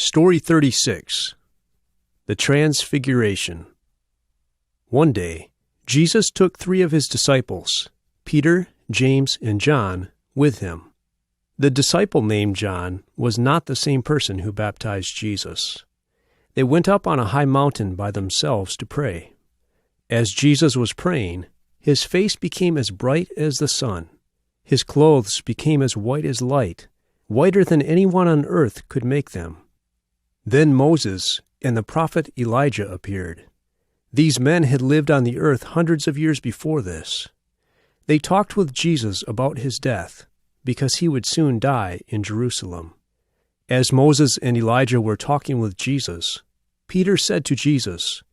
Story 36. The Transfiguration. One day, Jesus took 3 of his disciples, Peter, James, and John, with him. The disciple named John was not the same person who baptized Jesus. They went up on a high mountain by themselves to pray. As Jesus was praying, his face became as bright as the sun. His clothes became as white as light, whiter than anyone on earth could make them. Then Moses and the prophet Elijah appeared. These men had lived on the earth hundreds of years before this. They talked with Jesus about his death, because he would soon die in Jerusalem. As Moses and Elijah were talking with Jesus, Peter said to Jesus,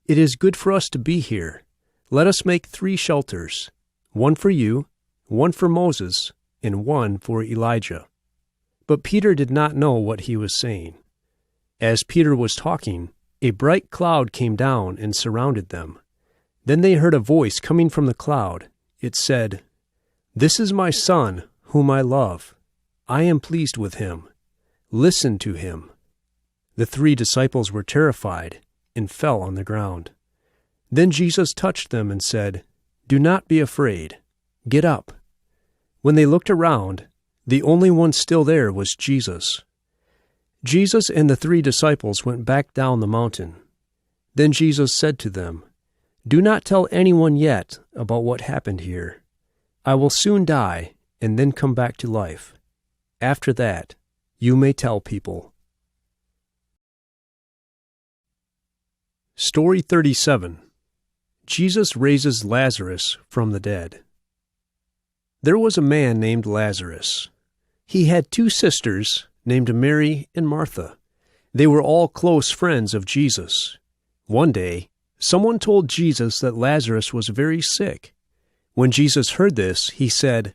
"It is good for us to be here. Let us make 3 shelters, one for you, one for Moses, and one for Elijah." But Peter did not know what he was saying. As Peter was talking, a bright cloud came down and surrounded them. Then they heard a voice coming from the cloud. It said, "This is my Son, whom I love. I am pleased with him. Listen to him." The 3 disciples were terrified and fell on the ground. Then Jesus touched them and said, "Do not be afraid. Get up." When they looked around, the only one still there was Jesus. Jesus and the 3 disciples went back down the mountain. Then Jesus said to them, "Do not tell anyone yet about what happened here. I will soon die and then come back to life. After that, you may tell people." Story 37. Jesus raises Lazarus from the dead. There was a man named Lazarus. He had 2 sisters named Mary and Martha. They were all close friends of Jesus. One day, someone told Jesus that Lazarus was very sick. When Jesus heard this, he said,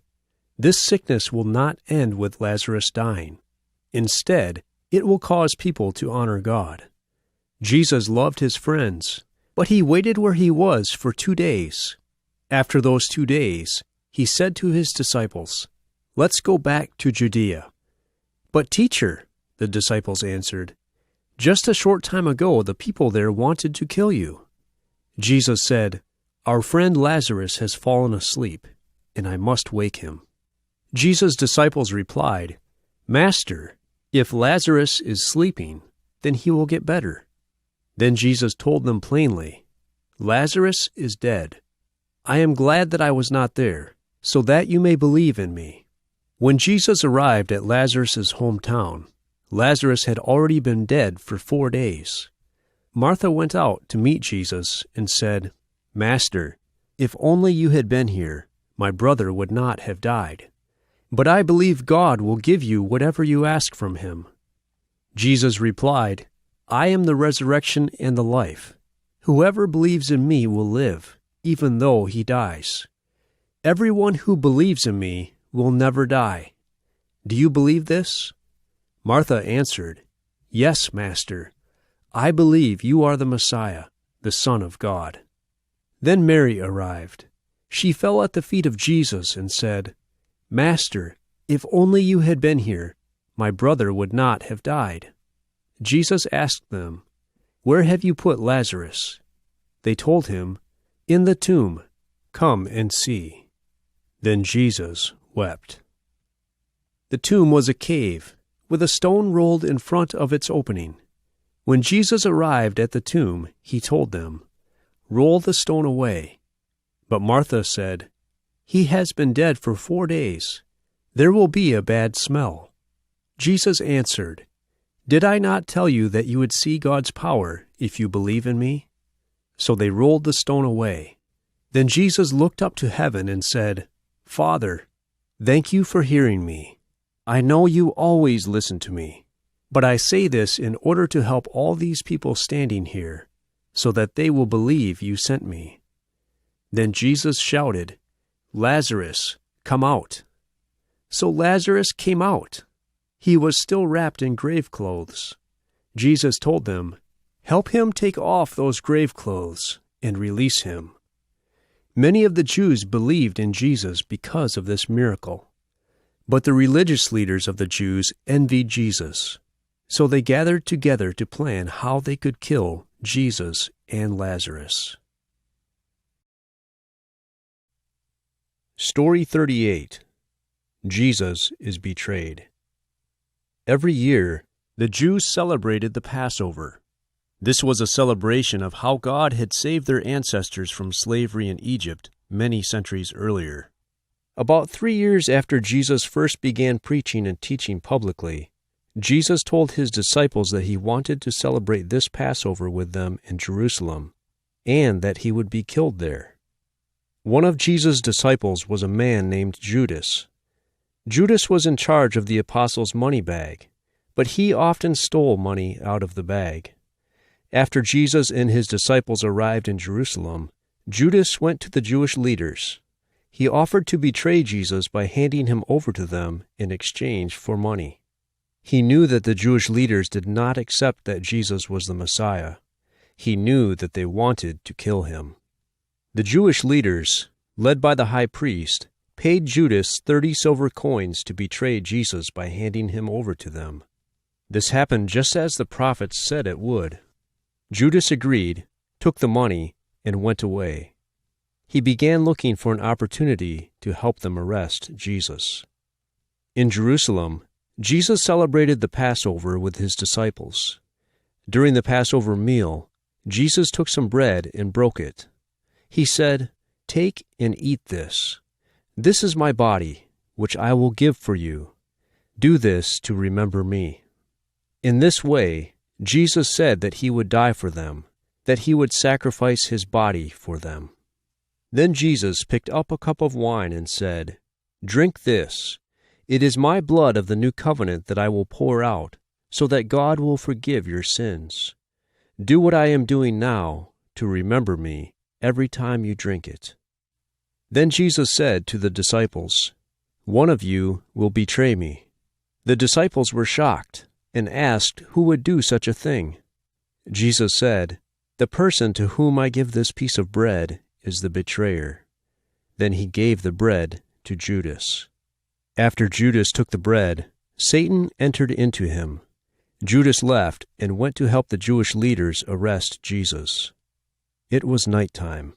"This sickness will not end with Lazarus dying. Instead, it will cause people to honor God." Jesus loved his friends, but he waited where he was for 2 days. After those 2 days, he said to his disciples, "Let's go back to Judea." "But teacher," the disciples answered, "just a short time ago the people there wanted to kill you." Jesus said, "Our friend Lazarus has fallen asleep, and I must wake him." Jesus' disciples replied, "Master, if Lazarus is sleeping, then he will get better." Then Jesus told them plainly, "Lazarus is dead. I am glad that I was not there, so that you may believe in me." When Jesus arrived at Lazarus' hometown, Lazarus had already been dead for 4 days. Martha went out to meet Jesus and said, "Master, if only you had been here, my brother would not have died. But I believe God will give you whatever you ask from him." Jesus replied, "I am the resurrection and the life. Whoever believes in me will live, even though he dies. Everyone who believes in me will never die. Do you believe this?" Martha answered, "Yes, Master. I believe you are the Messiah, the Son of God." Then Mary arrived. She fell at the feet of Jesus and said, "Master, if only you had been here, my brother would not have died." Jesus asked them, "Where have you put Lazarus?" They told him, "In the tomb. Come and see." Then Jesus wept. The tomb was a cave, with a stone rolled in front of its opening. When Jesus arrived at the tomb, he told them, "Roll the stone away." But Martha said, "He has been dead for 4 days. There will be a bad smell." Jesus answered, "Did I not tell you that you would see God's power if you believe in me?" So they rolled the stone away. Then Jesus looked up to heaven and said, "Father, thank you for hearing me. I know you always listen to me, but I say this in order to help all these people standing here, so that they will believe you sent me." Then Jesus shouted, "Lazarus, come out." So Lazarus came out. He was still wrapped in grave clothes. Jesus told them, "Help him take off those grave clothes and release him." Many of the Jews believed in Jesus because of this miracle. But the religious leaders of the Jews envied Jesus. So they gathered together to plan how they could kill Jesus and Lazarus. Story 38. Jesus is betrayed. Every year, the Jews celebrated the Passover. This was a celebration of how God had saved their ancestors from slavery in Egypt many centuries earlier. About 3 years after Jesus first began preaching and teaching publicly, Jesus told his disciples that he wanted to celebrate this Passover with them in Jerusalem, and that he would be killed there. One of Jesus' disciples was a man named Judas. Judas was in charge of the apostles' money bag, but he often stole money out of the bag. After Jesus and his disciples arrived in Jerusalem, Judas went to the Jewish leaders. He offered to betray Jesus by handing him over to them in exchange for money. He knew that the Jewish leaders did not accept that Jesus was the Messiah. He knew that they wanted to kill him. The Jewish leaders, led by the high priest, paid Judas 30 silver coins to betray Jesus by handing him over to them. This happened just as the prophets said it would. Judas agreed, took the money, and went away. He began looking for an opportunity to help them arrest Jesus. In Jerusalem, Jesus celebrated the Passover with his disciples. During the Passover meal, Jesus took some bread and broke it. He said, "Take and eat this. This is my body, which I will give for you. Do this to remember me." In this way, Jesus said that he would die for them, that he would sacrifice his body for them. Then Jesus picked up a cup of wine and said, "Drink this. It is my blood of the new covenant that I will pour out, so that God will forgive your sins. Do what I am doing now to remember me every time you drink it." Then Jesus said to the disciples, "One of you will betray me." The disciples were shocked and asked who would do such a thing. Jesus said, "The person to whom I give this piece of bread is the betrayer." Then he gave the bread to Judas. After Judas took the bread, Satan entered into him. Judas left and went to help the Jewish leaders arrest Jesus. It was nighttime.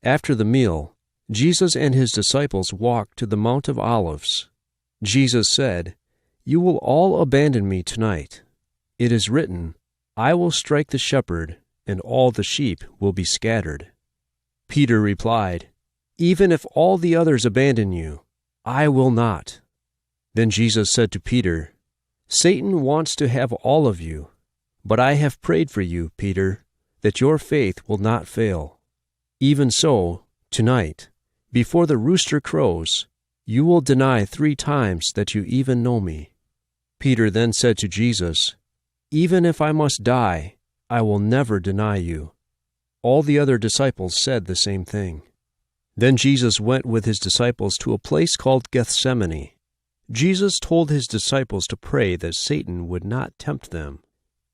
After the meal, Jesus and his disciples walked to the Mount of Olives. Jesus said, "You will all abandon me tonight. It is written, 'I will strike the shepherd, and all the sheep will be scattered.'" Peter replied, "Even if all the others abandon you, I will not." Then Jesus said to Peter, "Satan wants to have all of you, but I have prayed for you, Peter, that your faith will not fail. Even so, tonight, before the rooster crows, you will deny 3 times that you even know me." Peter then said to Jesus, "Even if I must die, I will never deny you." All the other disciples said the same thing. Then Jesus went with his disciples to a place called Gethsemane. Jesus told his disciples to pray that Satan would not tempt them.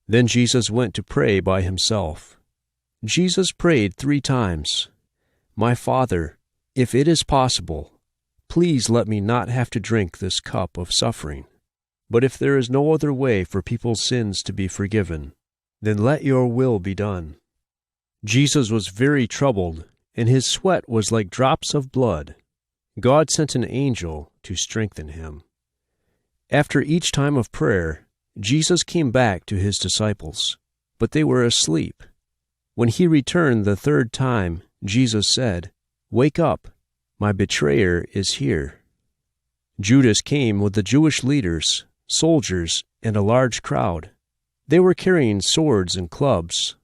Then Jesus went to pray by himself. Jesus prayed 3 times, "My Father, if it is possible, please let me not have to drink this cup of suffering. But if there is no other way for people's sins to be forgiven, then let your will be done." Jesus was very troubled, and his sweat was like drops of blood. God sent an angel to strengthen him. After each time of prayer, Jesus came back to his disciples, but they were asleep. When he returned the 3rd time, Jesus said, "Wake up, my betrayer is here." Judas came with the Jewish leaders, soldiers, and a large crowd. They were carrying swords and clubs.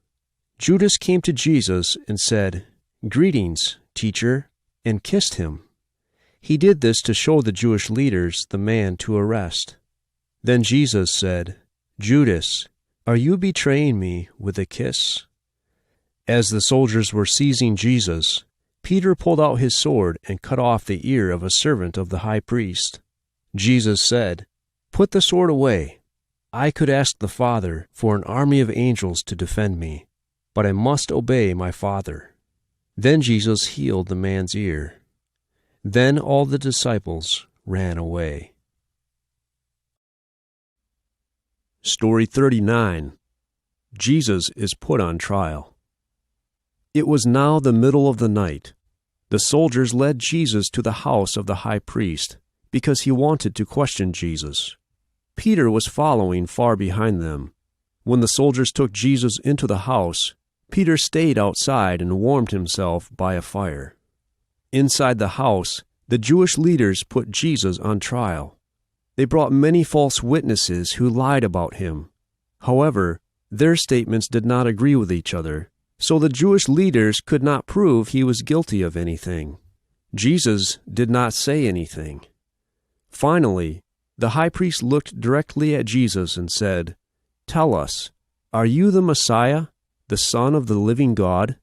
Judas came to Jesus and said, "Greetings, teacher," and kissed him. He did this to show the Jewish leaders the man to arrest. Then Jesus said, "Judas, are you betraying me with a kiss?" As the soldiers were seizing Jesus, Peter pulled out his sword and cut off the ear of a servant of the high priest. Jesus said, "Put the sword away. I could ask the Father for an army of angels to defend me, but I must obey my Father." Then Jesus healed the man's ear. Then all the disciples ran away. Story 39. Jesus is put on trial. It was now the middle of the night. The soldiers led Jesus to the house of the high priest, because he wanted to question Jesus. Peter was following far behind them. When the soldiers took Jesus into the house, Peter stayed outside and warmed himself by a fire. Inside the house, the Jewish leaders put Jesus on trial. They brought many false witnesses who lied about him. However, their statements did not agree with each other, so the Jewish leaders could not prove he was guilty of anything. Jesus did not say anything. Finally, the high priest looked directly at Jesus and said, "Tell us, are you the Messiah, the Son of the living God?"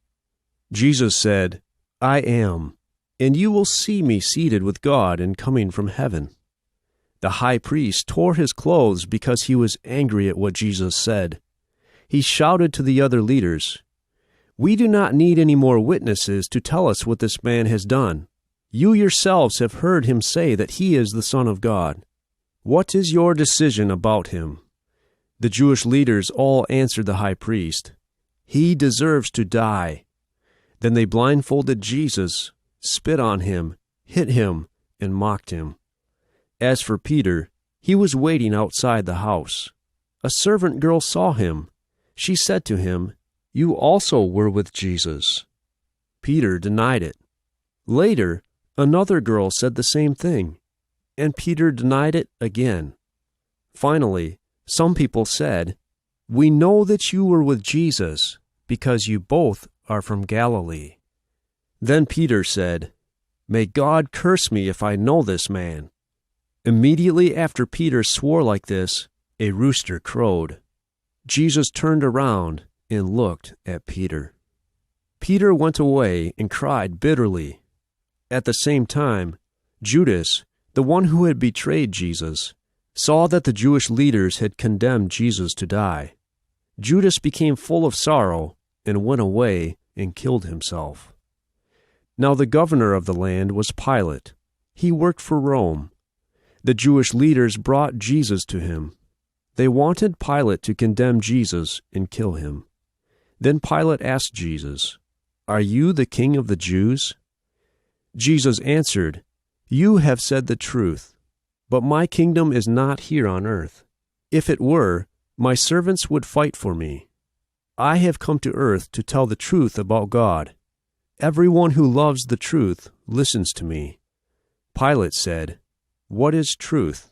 Jesus said, "I am, and you will see me seated with God and coming from heaven." The high priest tore his clothes because he was angry at what Jesus said. He shouted to the other leaders, "We do not need any more witnesses to tell us what this man has done. You yourselves have heard him say that he is the Son of God. What is your decision about him?" The Jewish leaders all answered the high priest, "He deserves to die." Then they blindfolded Jesus, spit on him, hit him, and mocked him. As for Peter, he was waiting outside the house. A servant girl saw him. She said to him, "You also were with Jesus." Peter denied it. Later, another girl said the same thing, and Peter denied it again. Finally, some people said, "We know that you were with Jesus, because you both are from Galilee." Then Peter said, "May God curse me if I know this man." Immediately after Peter swore like this, a rooster crowed. Jesus turned around and looked at Peter. Peter went away and cried bitterly. At the same time, Judas, the one who had betrayed Jesus, saw that the Jewish leaders had condemned Jesus to die. Judas became full of sorrow and went away and killed himself. Now the governor of the land was Pilate. He worked for Rome. The Jewish leaders brought Jesus to him. They wanted Pilate to condemn Jesus and kill him. Then Pilate asked Jesus, "Are you the king of the Jews?" Jesus answered, "You have said the truth, but my kingdom is not here on earth. If it were, my servants would fight for me. I have come to earth to tell the truth about God. Everyone who loves the truth listens to me." Pilate said, "What is truth?"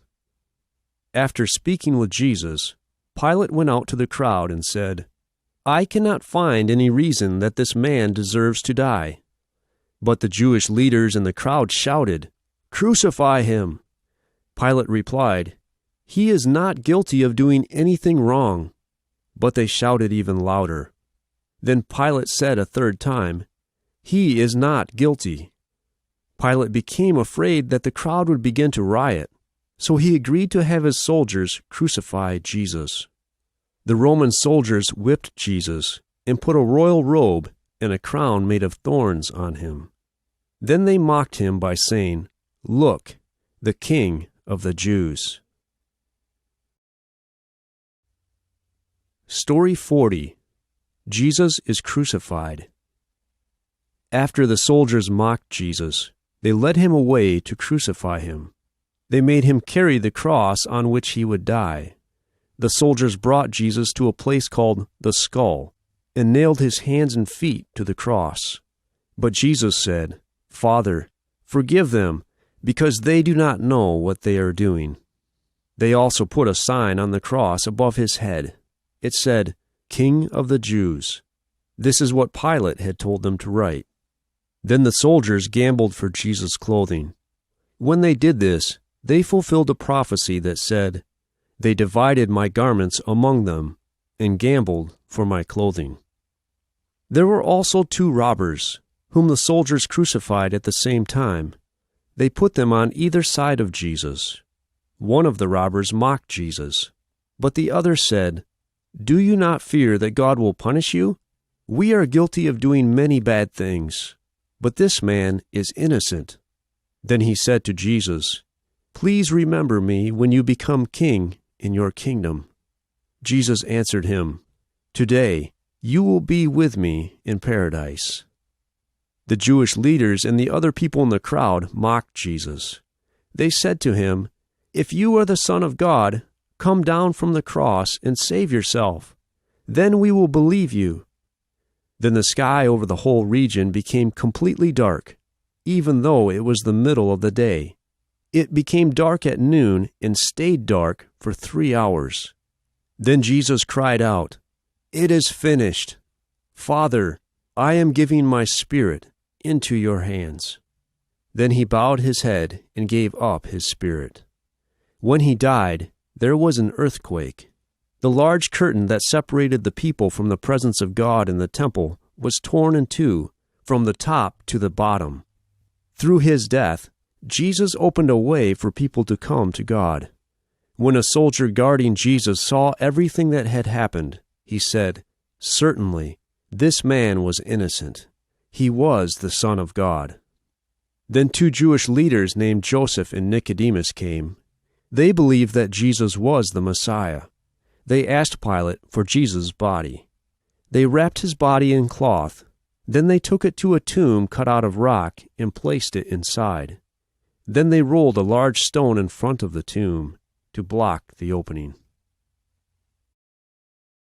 After speaking with Jesus, Pilate went out to the crowd and said, "I cannot find any reason that this man deserves to die." But the Jewish leaders in the crowd shouted, "Crucify him!" Pilate replied, "He is not guilty of doing anything wrong." But they shouted even louder. Then Pilate said a third time, "He is not guilty." Pilate became afraid that the crowd would begin to riot, so he agreed to have his soldiers crucify Jesus. The Roman soldiers whipped Jesus and put a royal robe and a crown made of thorns on him. Then they mocked him by saying, "Look, the King of the Jews." Story 40. Jesus is crucified. After the soldiers mocked Jesus, they led him away to crucify him. They made him carry the cross on which he would die. The soldiers brought Jesus to a place called the Skull and nailed his hands and feet to the cross. But Jesus said, "Father, forgive them, because they do not know what they are doing." They also put a sign on the cross above his head. It said, "King of the Jews." This is what Pilate had told them to write. Then the soldiers gambled for Jesus' clothing. When they did this, they fulfilled a prophecy that said, "They divided my garments among them and gambled for my clothing." There were also 2 robbers, whom the soldiers crucified at the same time. They put them on either side of Jesus. One of the robbers mocked Jesus, but the other said, "Do you not fear that God will punish you? We are guilty of doing many bad things, but this man is innocent." Then he said to Jesus, "Please remember me when you become king in your kingdom." Jesus answered him, "Today you will be with me in paradise." The Jewish leaders and the other people in the crowd mocked Jesus. They said to him, "If you are the Son of God, come down from the cross and save yourself. Then we will believe you." Then the sky over the whole region became completely dark, even though it was the middle of the day. It became dark at noon and stayed dark for 3 hours. Then Jesus cried out, "It is finished. Father, I am giving my spirit into your hands." Then he bowed his head and gave up his spirit. When he died, there was an earthquake. The large curtain that separated the people from the presence of God in the temple was torn in two, from the top to the bottom. Through his death, Jesus opened a way for people to come to God. When a soldier guarding Jesus saw everything that had happened, he said, "Certainly, this man was innocent. He was the Son of God." Then 2 Jewish leaders named Joseph and Nicodemus came. They believed that Jesus was the Messiah. They asked Pilate for Jesus' body. They wrapped his body in cloth. Then they took it to a tomb cut out of rock and placed it inside. Then they rolled a large stone in front of the tomb to block the opening.